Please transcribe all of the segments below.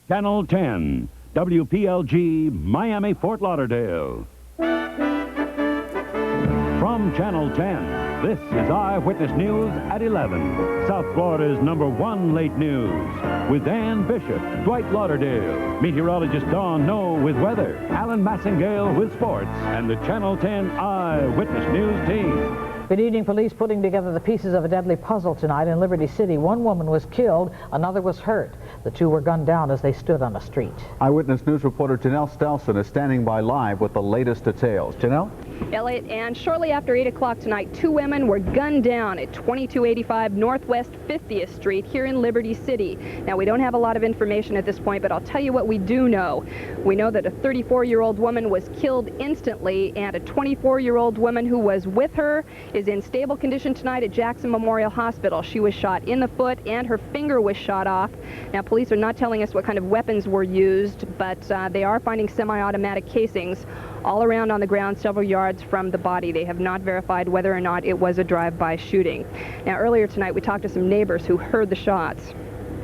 Channel 10, WPLG, Miami, Fort Lauderdale. From Channel 10, this is Eyewitness News at 11, South Florida's #1 late news. With Dan Bishop, Dwight Lauderdale, meteorologist Dawn Noe with weather, Alan Massingale with sports, and the Channel 10 Eyewitness News team. Good evening. Police putting together the pieces of a deadly puzzle tonight in Liberty City. One woman was killed, another was hurt. The two were gunned down as they stood on a street. Eyewitness News reporter Janelle Stelson is standing by live with the latest details. Janelle? Elliot, and shortly after 8 o'clock tonight, two women were gunned down at 2285 Northwest 50th Street here in Liberty City. Now, we don't have a lot of information at this point, but I'll tell you what we do know. We know that a 34-year-old woman was killed instantly, and a 24-year-old woman who was with her is in stable condition tonight at Jackson Memorial Hospital. She was shot in the foot and her finger was shot off. Now, police are not telling us what kind of weapons were used, but they are finding semi-automatic casings all around on the ground several yards from the body. They have not verified whether or not it was a drive-by shooting. Now, earlier tonight we talked to some neighbors who heard the shots.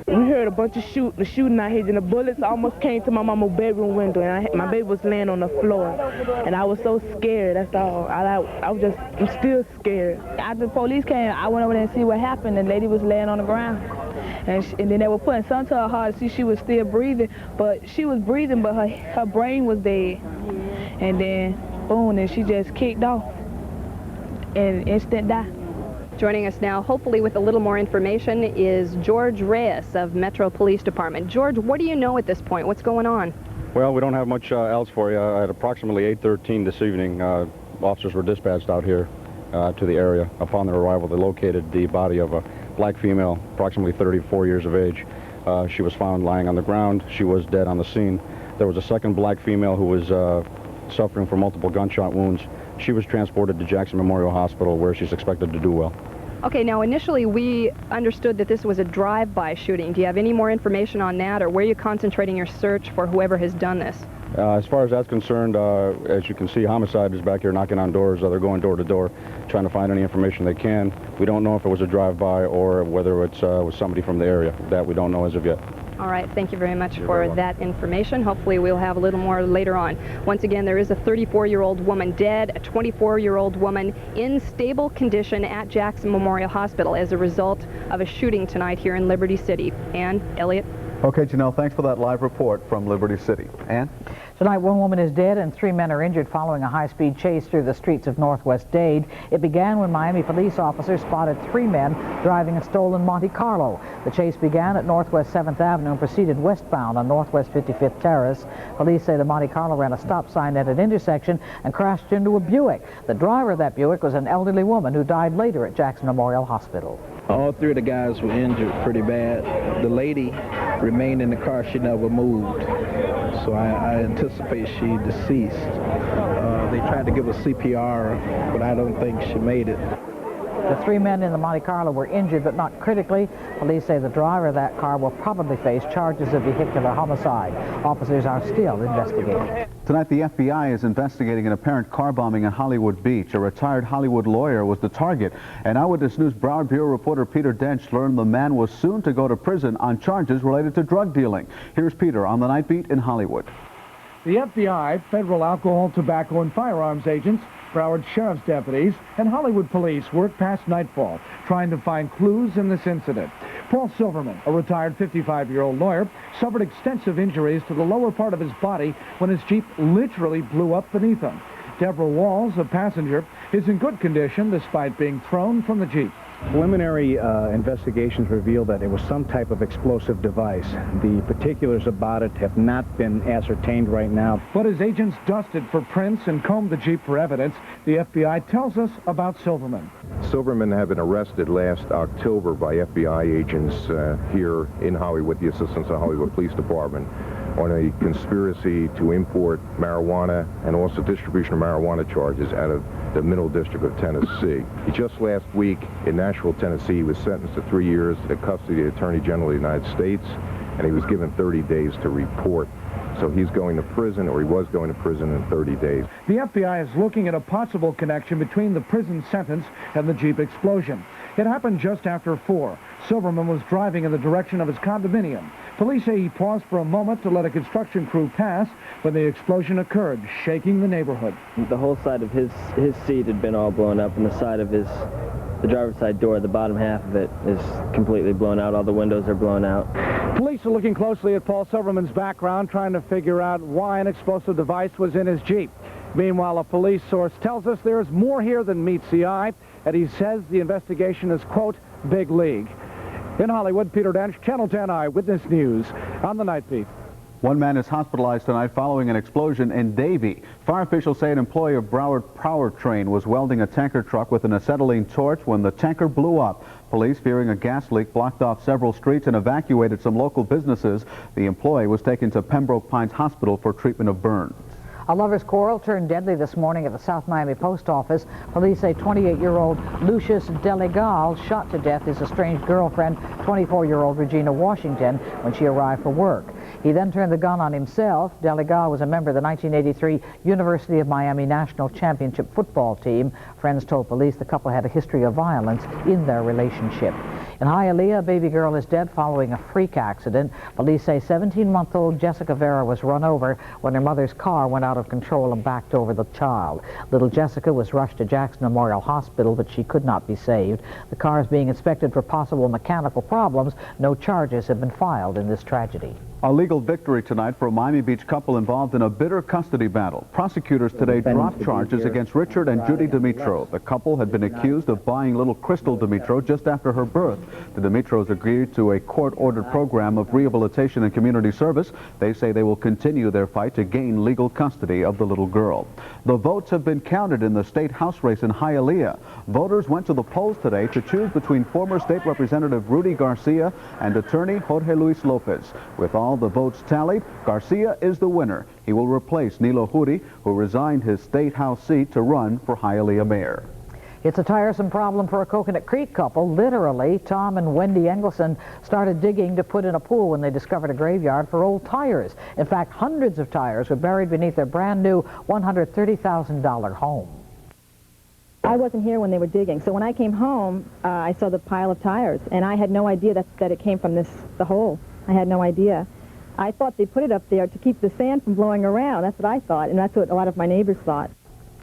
We heard a bunch of shooting out here, and the bullets almost came to my mama's bedroom window, and my baby was laying on the floor, and I was so scared. That's all. I'm still scared. After the police came, I went over there and see what happened. The lady was laying on the ground, and then they were putting something to her heart to see she was still breathing, but she was breathing, but her brain was dead. And then, boom, and she just kicked off, and instant die. Joining us now, hopefully with a little more information, is George Reyes of Metro Police Department. George, what do you know at this point? What's going on? Well, we don't have much else for you. At approximately 8:13 this evening, officers were dispatched out here to the area. Upon their arrival, they located the body of a black female, approximately 34 years of age. She was found lying on the ground. She was dead on the scene. There was a second black female who was suffering from multiple gunshot wounds. She was transported to Jackson Memorial Hospital, where she's expected to do well. Okay, now initially we understood that this was a drive-by shooting. Do you have any more information on that, or where are you concentrating your search for whoever has done this? As far as that's concerned, as you can see, homicide is back here knocking on doors. They're going door to door, trying to find any information they can. We don't know if it was a drive-by or whether it was somebody from the area. That we don't know as of yet. All right, thank you very much for that information. Hopefully we'll have a little more later on. Once again, there is a 34-year-old woman dead, a 24-year-old woman in stable condition at Jackson Memorial Hospital as a result of a shooting tonight here in Liberty City. Ann, Elliot? Okay, Janelle, thanks for that live report from Liberty City. Ann? Tonight, one woman is dead and 3 men are injured following a high-speed chase through the streets of Northwest Dade. It began when Miami police officers spotted 3 men driving a stolen Monte Carlo. The chase began at Northwest 7th Avenue and proceeded westbound on Northwest 55th Terrace. Police say the Monte Carlo ran a stop sign at an intersection and crashed into a Buick. The driver of that Buick was an elderly woman who died later at Jackson Memorial Hospital. All 3 of the guys were injured pretty bad. The lady remained in the car. She never moved. So I anticipate she deceased. They tried to give her CPR, but I don't think she made it. The 3 men in the Monte Carlo were injured, but not critically. Police say the driver of that car will probably face charges of vehicular homicide. Officers are still investigating. Tonight, the FBI is investigating an apparent car bombing in Hollywood Beach. A retired Hollywood lawyer was the target. And Eyewitness News Broward Bureau reporter Peter Dench learned the man was soon to go to prison on charges related to drug dealing. Here's Peter on the Night Beat in Hollywood. The FBI, federal alcohol, tobacco, and firearms agents, Broward Sheriff's deputies, and Hollywood police worked past nightfall trying to find clues in this incident. Paul Silverman, a retired 55-year-old lawyer, suffered extensive injuries to the lower part of his body when his Jeep literally blew up beneath him. Deborah Walls, a passenger, is in good condition despite being thrown from the Jeep. Preliminary investigations reveal that it was some type of explosive device. The particulars about it have not been ascertained right now. But as agents dusted for prints and combed the Jeep for evidence, the FBI tells us about Silverman. Silverman had been arrested last October by FBI agents here in Hollywood, the assistance of the Hollywood Police Department, on a conspiracy to import marijuana and also distribution of marijuana charges out of the Middle District of Tennessee. Just last week in Nashville, Tennessee, he was sentenced to 3 years in custody of the Attorney General of the United States, and he was given 30 days to report. So he's going to prison, or he was going to prison in 30 days. The FBI is looking at a possible connection between the prison sentence and the Jeep explosion. It happened just after 4. Silverman was driving in the direction of his condominium. Police say he paused for a moment to let a construction crew pass when the explosion occurred, shaking the neighborhood. The whole side of his seat had been all blown up, and the side of the driver's side door, the bottom half of it, is completely blown out. All the windows are blown out. Police are looking closely at Paul Silverman's background, trying to figure out why an explosive device was in his Jeep. Meanwhile, a police source tells us there's more here than meets the eye, and he says the investigation is, quote, big league. In Hollywood, Peter Dench, Channel 10 Eyewitness News on the Night Beat. One man is hospitalized tonight following an explosion in Davie. Fire officials say an employee of Broward Powertrain was welding a tanker truck with an acetylene torch when the tanker blew up. Police, fearing a gas leak, blocked off several streets and evacuated some local businesses. The employee was taken to Pembroke Pines Hospital for treatment of burns. A lover's quarrel turned deadly this morning at the South Miami Post Office. Police say 28-year-old Lucius Delegal shot to death his estranged girlfriend, 24-year-old Regina Washington, when she arrived for work. He then turned the gun on himself. Delegal was a member of the 1983 University of Miami National Championship football team. Friends told police the couple had a history of violence in their relationship. In Hialeah, a baby girl is dead following a freak accident. Police say 17-month-old Jessica Vera was run over when her mother's car went out of control and backed over the child. Little Jessica was rushed to Jackson Memorial Hospital, but she could not be saved. The car is being inspected for possible mechanical problems. No charges have been filed in this tragedy. A legal victory tonight for a Miami Beach couple involved in a bitter custody battle. Prosecutors today dropped charges against Richard and Judy Dimitro. The couple had been accused of buying little Crystal Dimitro just after her birth. The Dimitros agreed to a court-ordered program of rehabilitation and community service. They say they will continue their fight to gain legal custody of the little girl. The votes have been counted in the state House race in Hialeah. Voters went to the polls today to choose between former State Representative Rudy Garcia and attorney Jorge Luis Lopez. With all the votes tallied, Garcia is the winner. He will replace Nilo Huri, who resigned his state house seat to run for Hialeah mayor. It's a tiresome problem for a Coconut Creek couple. Literally, Tom and Wendy Engelson started digging to put in a pool when they discovered a graveyard for old tires. In fact, hundreds of tires were buried beneath their brand new $130,000 home. I wasn't here when they were digging, so when I came home, I saw the pile of tires, and I had no idea that it came from the hole. I had no idea. I thought they put it up there to keep the sand from blowing around. That's what I thought, and that's what a lot of my neighbors thought.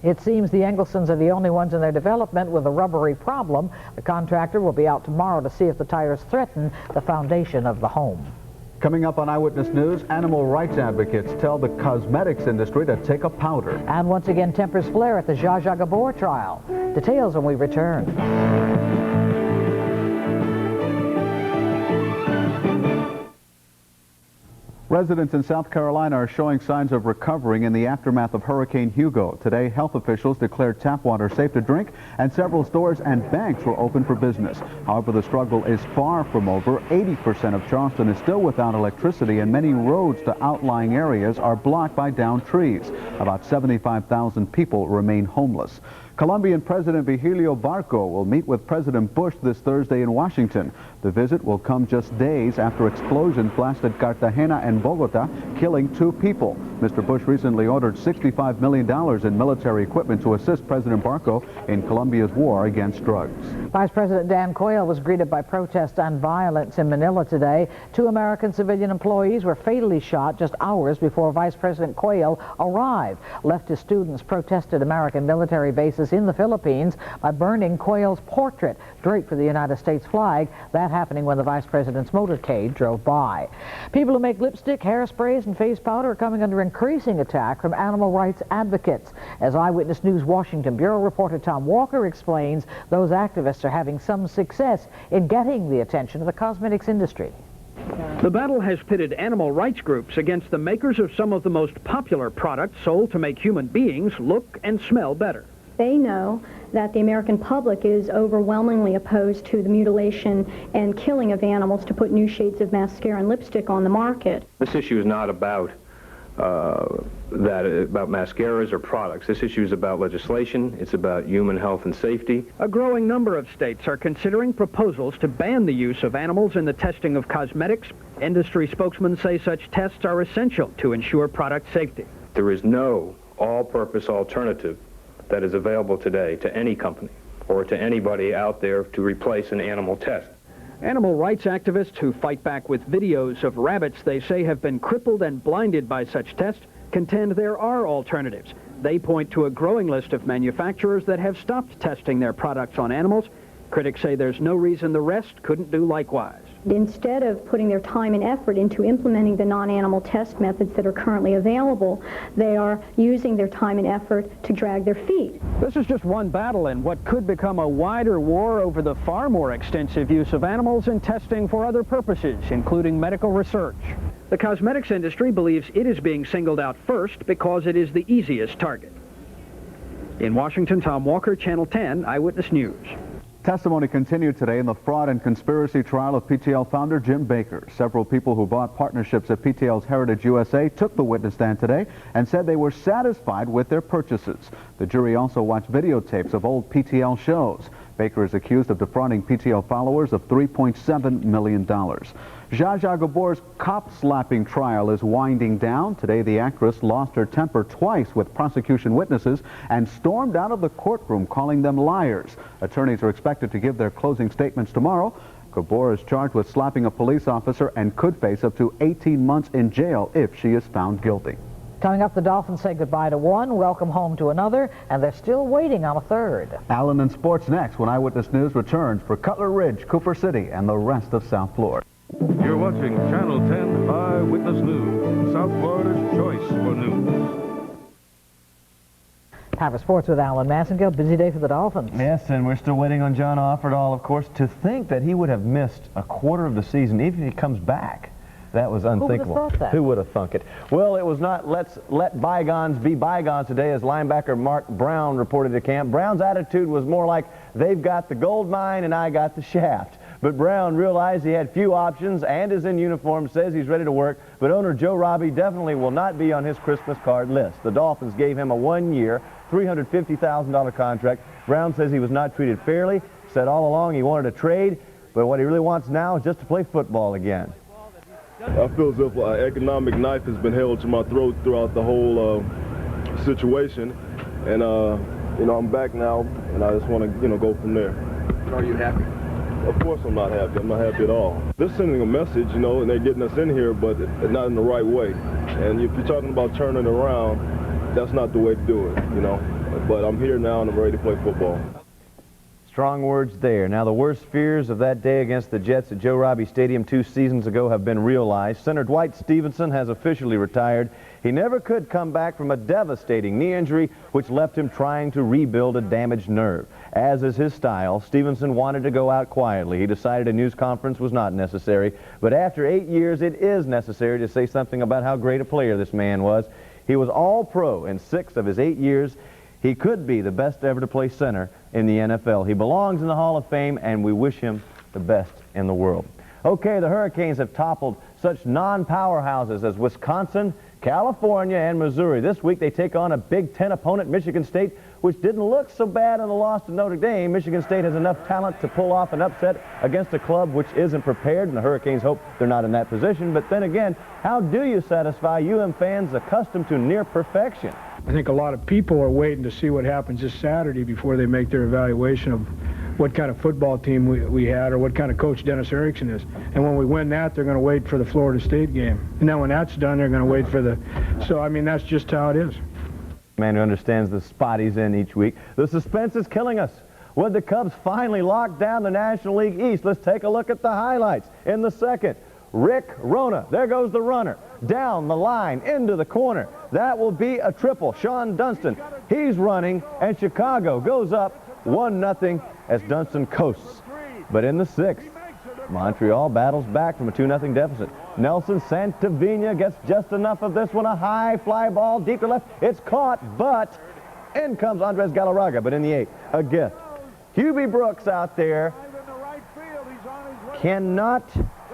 It seems the Engelsons are the only ones in their development with a rubbery problem. The contractor will be out tomorrow to see if the tires threaten the foundation of the home. Coming up on Eyewitness News, animal rights advocates tell the cosmetics industry to take a powder. And once again, tempers flare at the Zsa Zsa Gabor trial. Details when we return. Residents in South Carolina are showing signs of recovering in the aftermath of Hurricane Hugo. Today, health officials declared tap water safe to drink, and several stores and banks were open for business. However, the struggle is far from over. 80% of Charleston is still without electricity, and many roads to outlying areas are blocked by downed trees. About 75,000 people remain homeless. Colombian President Vigilio Barco will meet with President Bush this Thursday in Washington. The visit will come just days after explosions blasted Cartagena and Bogota, killing 2 people. Mr. Bush recently ordered $65 million in military equipment to assist President Barco in Colombia's war against drugs. Vice President Dan Quayle was greeted by protests and violence in Manila today. 2 American civilian employees were fatally shot just hours before Vice President Quayle arrived. Leftist students protested American military bases in the Philippines by burning Quayle's portrait draped with the United States flag. That happening when the Vice President's motorcade drove by. People who make lipstick, hairsprays, and face powder are coming under increasing attack from animal rights advocates. As Eyewitness News Washington Bureau reporter Tom Walker explains, those activists are having some success in getting the attention of the cosmetics industry. The battle has pitted animal rights groups against the makers of some of the most popular products sold to make human beings look and smell better. They know that the American public is overwhelmingly opposed to the mutilation and killing of animals to put new shades of mascara and lipstick on the market. This issue is not about mascaras or products. This issue is about legislation. It's about human health and safety. A growing number of states are considering proposals to ban the use of animals in the testing of cosmetics. Industry spokesmen say such tests are essential to ensure product safety. There is no all-purpose alternative that is available today to any company or to anybody out there to replace an animal test. Animal rights activists who fight back with videos of rabbits they say have been crippled and blinded by such tests contend there are alternatives. They point to a growing list of manufacturers that have stopped testing their products on animals. Critics say there's no reason the rest couldn't do likewise. Instead of putting their time and effort into implementing the non-animal test methods that are currently available, they are using their time and effort to drag their feet. This is just one battle in what could become a wider war over the far more extensive use of animals in testing for other purposes, including medical research. The cosmetics industry believes it is being singled out first because it is the easiest target. In Washington, Tom Walker, Channel 10 Eyewitness News. Testimony continued today in the fraud and conspiracy trial of PTL founder Jim Baker. Several people who bought partnerships at PTL's Heritage USA took the witness stand today and said they were satisfied with their purchases. The jury also watched videotapes of old PTL shows. Baker is accused of defrauding PTL followers of $3.7 million. Zsa Zsa Gabor's cop-slapping trial is winding down. Today, the actress lost her temper twice with prosecution witnesses and stormed out of the courtroom, calling them liars. Attorneys are expected to give their closing statements tomorrow. Gabor is charged with slapping a police officer and could face up to 18 months in jail if she is found guilty. Coming up, the Dolphins say goodbye to one, welcome home to another, and they're still waiting on a third. Allen and sports next when Eyewitness News returns for Cutler Ridge, Cooper City, and the rest of South Florida. You're watching Channel 10 Eyewitness News, South Florida's choice for news. Time for sports with Alan Massengill. Busy day for the Dolphins. Yes, and we're still waiting on John Offerdahl, of course. To think that he would have missed a quarter of the season, even if he comes back. That was unthinkable. Who would have thought that? Who would have thunk it? Well, it was not let's let bygones be bygones today, as linebacker Mark Brown reported to camp. Brown's attitude was more like, they've got the gold mine and I got the shaft. But Brown realized he had few options and is in uniform, says he's ready to work, but owner Joe Robbie definitely will not be on his Christmas card list. The Dolphins gave him a one-year, $350,000 contract. Brown says he was not treated fairly, said all along he wanted a trade, but what he really wants now is just to play football again. I feel as if an economic knife has been held to my throat throughout the whole situation, and you know, I'm back now, and I just want to, go from there. Are you happy? Of course I'm not happy. I'm not happy at all. They're sending a message, and they're getting us in here, but not in the right way. And if you're talking about turning around, that's not the way to do it, But I'm here now, and I'm ready to play football. Strong words there. Now, the worst fears of that day against the Jets at Joe Robbie Stadium 2 seasons ago have been realized. Center Dwight Stevenson has officially retired. He never could come back from a devastating knee injury, which left him trying to rebuild a damaged nerve. As is his style, Stevenson wanted to go out quietly. He decided a news conference was not necessary. But after 8 years, it is necessary to say something about how great a player this man was. He was all-pro in 6 of his 8 years. He could be the best ever to play center in the NFL. He belongs in the Hall of Fame, and we wish him the best in the world. Okay, the Hurricanes have toppled such non-powerhouses as Wisconsin, California, and Missouri. This week they take on a Big Ten opponent, Michigan State, which didn't look so bad in the loss to Notre Dame. Michigan State has enough talent to pull off an upset against a club which isn't prepared, and the Hurricanes hope they're not in that position. But then again, how do you satisfy UM fans accustomed to near perfection? I think a lot of people are waiting to see what happens this Saturday before they make their evaluation of what kind of football team we had or what kind of coach Dennis Erickson is. And when we win that, they're going to wait for the Florida State game. And then when that's done, they're going to wait for the... So, I mean, that's just how it is. Man who understands the spot he's in each week. The suspense is killing us. Would the Cubs finally lock down the National League East? Let's take a look at the highlights. In the second, Rick Rona, there goes the runner, down the line, into the corner. That will be a triple. Sean Dunston, he's running, and Chicago goes up 1-0 as Dunston coasts. But in the sixth, Montreal battles back from a 2-0 deficit. Nelson Santavina gets just enough of this one, a high fly ball deep to left. It's caught, but in comes Andres Galarraga, but in the eighth, a gift. Hubie Brooks out there cannot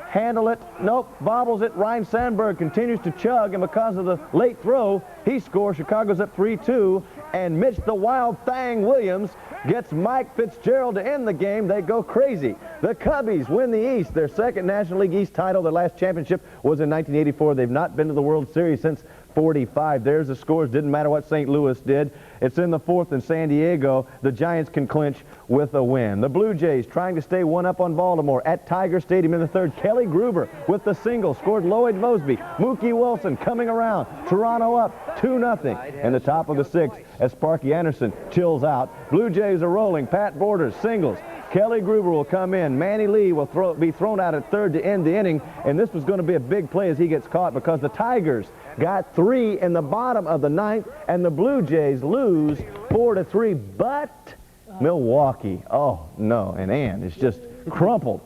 handle it. Nope, bobbles it. Ryan Sandberg continues to chug, and because of the late throw, he scores. Chicago's up 3-2, and Mitch the Wild Thang Williams gets Mike Fitzgerald to end the game. They go crazy. The Cubbies win the East, their second National League East title. Their last championship was in 1984. They've not been to the World Series since 45. There's the scores. Didn't matter what St. Louis did. It's in the fourth in San Diego. The Giants can clinch with a win. The Blue Jays trying to stay one up on Baltimore at Tiger Stadium in the third. Kelly Gruber with the single scored Lloyd Mosby. Mookie Wilson coming around. Toronto up 2-0 in the top of the sixth as Sparky Anderson chills out. Blue Jays are rolling. Pat Borders singles. Kelly Gruber will come in. Manny Lee will be thrown out at third to end the inning, and this was going to be a big play as he gets caught because the Tigers got 3 in the bottom of the ninth, and the Blue Jays lose 4-3. But Milwaukee, oh no, and Ann is just crumpled.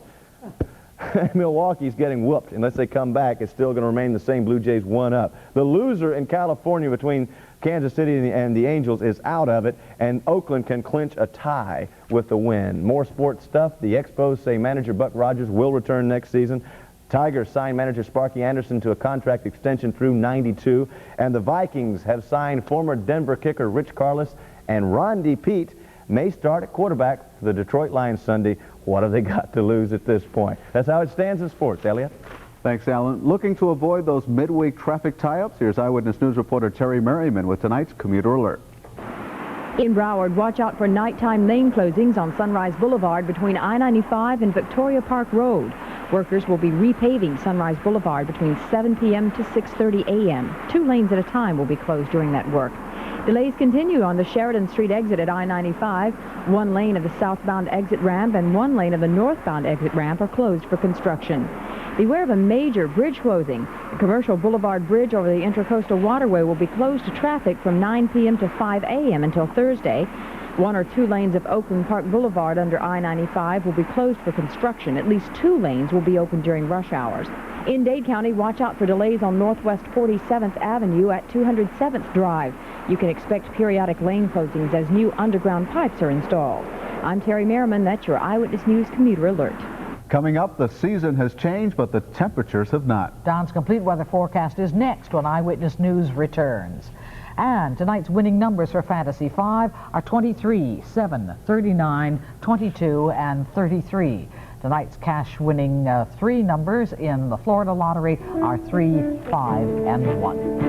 Milwaukee's getting whooped. Unless they come back, it's still going to remain the same. Blue Jays 1 up. The loser in California between Kansas City and the Angels is out of it, and Oakland can clinch a tie with the win. More sports stuff. The Expos say manager Buck Rogers will return next season. Tigers signed manager Sparky Anderson to a contract extension through '92, and the Vikings have signed former Denver kicker Rich Karlis, and Ron Pete may start at quarterback for the Detroit Lions Sunday. What have they got to lose at this point? That's how it stands in sports. Elliot? Thanks, Alan. Looking to avoid those midweek traffic tie-ups, here's Eyewitness News reporter Terry Merriman with tonight's Commuter Alert. In Broward, watch out for nighttime lane closings on Sunrise Boulevard between I-95 and Victoria Park Road. Workers will be repaving Sunrise Boulevard between 7 p.m. to 6:30 a.m. 2 lanes at a time will be closed during that work. Delays continue on the Sheridan Street exit at I-95. 1 lane of the southbound exit ramp and 1 lane of the northbound exit ramp are closed for construction. Beware of a major bridge closing. The Commercial Boulevard Bridge over the Intracoastal Waterway will be closed to traffic from 9 p.m. to 5 a.m. until Thursday. 1 or 2 lanes of Oakland Park Boulevard under I-95 will be closed for construction. At least 2 lanes will be open during rush hours. In Dade County, watch out for delays on Northwest 47th Avenue at 207th Drive. You can expect periodic lane closings as new underground pipes are installed. I'm Terry Merriman. That's your Eyewitness News Commuter Alert. Coming up, the season has changed, but the temperatures have not. Don's complete weather forecast is next when Eyewitness News returns. And tonight's winning numbers for Fantasy 5 are 23, 7, 39, 22, and 33. Tonight's cash winning 3 numbers in the Florida Lottery are 3, 5, and 1.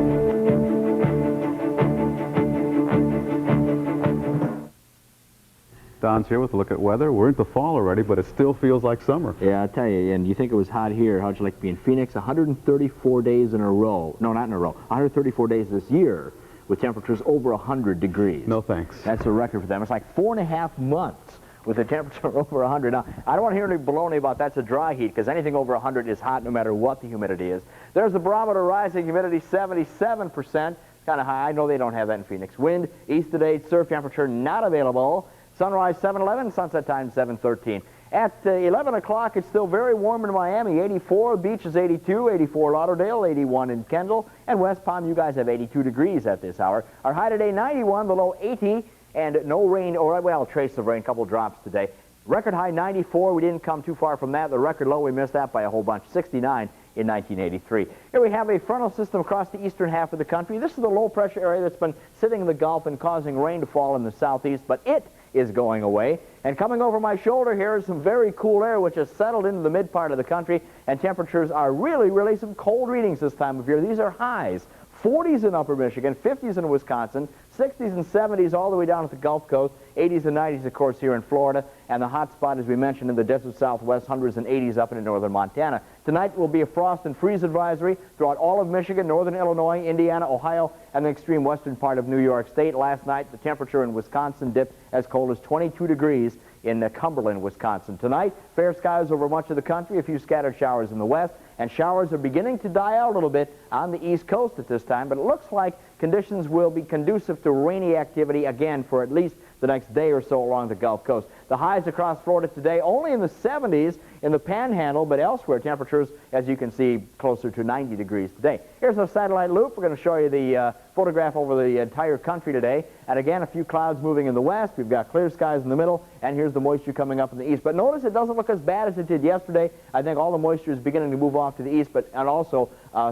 Don's here with a look at weather. We're into fall already, but it still feels like summer. Yeah, I tell you, and you think it was hot here. How'd you like to be in Phoenix? 134 days in a row. No, not in a row. 134 days this year with temperatures over 100 degrees. No thanks. That's a record for them. It's like 4.5 months with a temperature over 100. Now, I don't want to hear any baloney about that's a dry heat, because anything over 100 is hot no matter what the humidity is. There's the barometer rising, humidity 77%. Kind of high. I know they don't have that in Phoenix. Wind east to 8, surf temperature not available. Sunrise 7:11, sunset time 7:13. At 11 o'clock, it's still very warm in Miami, 84. Beach is 82, 84 Lauderdale, 81 in Kendall. And West Palm, you guys have 82 degrees at this hour. Our high today, 91, the low 80, and no rain, or, well, trace of rain, a couple drops today. Record high 94, we didn't come too far from that. The record low, we missed that by a whole bunch, 69 in 1983. Here we have a frontal system across the eastern half of the country. This is the low pressure area that's been sitting in the Gulf and causing rain to fall in the southeast, but it is going away. And coming over my shoulder here is some very cool air which has settled into the mid part of the country, and temperatures are really some cold readings this time of year. These are highs. 40s in upper Michigan, 50s in Wisconsin, 60s and 70s all the way down at the Gulf Coast, 80s and 90s, of course, here in Florida, and the hot spot, as we mentioned, in the desert southwest, 100s and 80s up into northern Montana. Tonight will be a frost and freeze advisory throughout all of Michigan, northern Illinois, Indiana, Ohio, and the extreme western part of New York State. Last night, the temperature in Wisconsin dipped as cold as 22 degrees in Cumberland, Wisconsin. Tonight, fair skies over much of the country, a few scattered showers in the west, and showers are beginning to die out a little bit on the east coast at this time, but it looks like conditions will be conducive to rainy activity again for at least the next day or so along the Gulf Coast. The highs across Florida today only in the 70s in the Panhandle, but elsewhere temperatures, as you can see, closer to 90 degrees today. Here's a satellite loop. We're going to show you the photograph over the entire country today. And again, a few clouds moving in the west. We've got clear skies in the middle, and here's the moisture coming up in the east. But notice it doesn't look as bad as it did yesterday. I think all the moisture is beginning to move off to the east, and also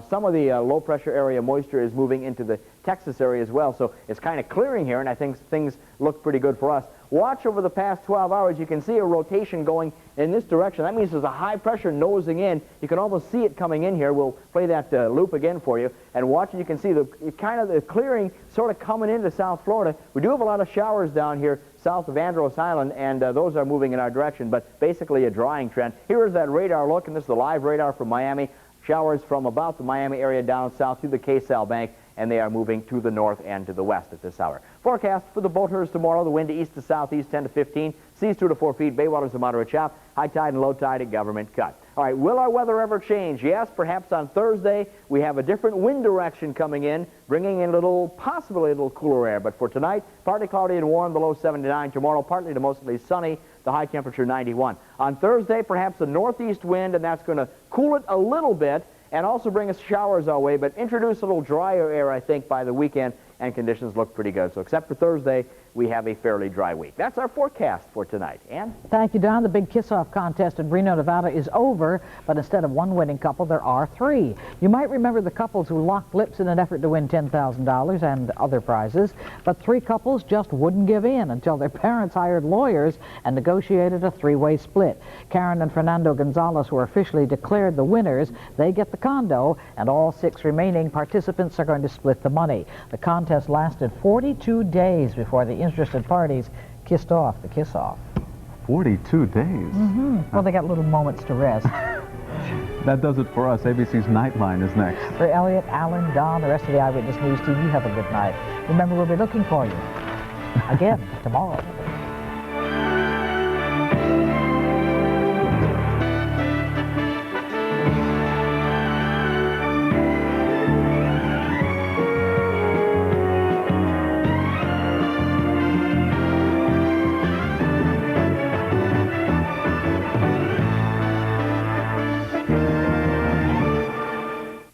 some of the low pressure area moisture is moving into the Texas area as well. So it's kind of clearing here, and I think things look pretty good for us. watch over the past 12 hours. You can see a rotation going in this direction. That means there's a high pressure nosing in. You can almost see it coming in here. We'll play that loop again for you. And watch it, you can see the clearing sort of coming into South Florida. We do have a lot of showers down here south of Andros Island, and those are moving in our direction, but basically a drying trend. Here is that radar look, and this is the live radar from Miami. Showers from about the Miami area down south through the K-Sal Bank, and they are moving to the north and to the west at this hour. Forecast for the boaters tomorrow, the wind east to southeast 10 to 15, seas 2 to 4 feet, bay waters a moderate chop, high tide and low tide at government cut. All right, will our weather ever change? Yes, perhaps on Thursday we have a different wind direction coming in, bringing in possibly a little cooler air. But for tonight, partly cloudy and warm, the low 79. Tomorrow, partly to mostly sunny, the high temperature 91. On Thursday, perhaps a northeast wind, and that's going to cool it a little bit and also bring us showers our way, but introduce a little drier air, I think, by the weekend, and conditions look pretty good. So except for Thursday, we have a fairly dry week. That's our forecast for tonight. Ann? Thank you, Don. The big kiss-off contest in Reno, Nevada is over, but instead of one winning couple, there are 3. You might remember the couples who locked lips in an effort to win $10,000 and other prizes, but 3 couples just wouldn't give in until their parents hired lawyers and negotiated a 3-way split. Karen and Fernando Gonzalez were officially declared the winners. They get the condo, and all 6 remaining participants are going to split the money. The contest lasted 42 days before the interested parties kissed off the kiss-off. 42 days? Mm-hmm. Well, they got little moments to rest. That does it for us. ABC's Nightline is next. For Elliot, Alan, Don, the rest of the Eyewitness News team, you have a good night. Remember, we'll be looking for you again tomorrow.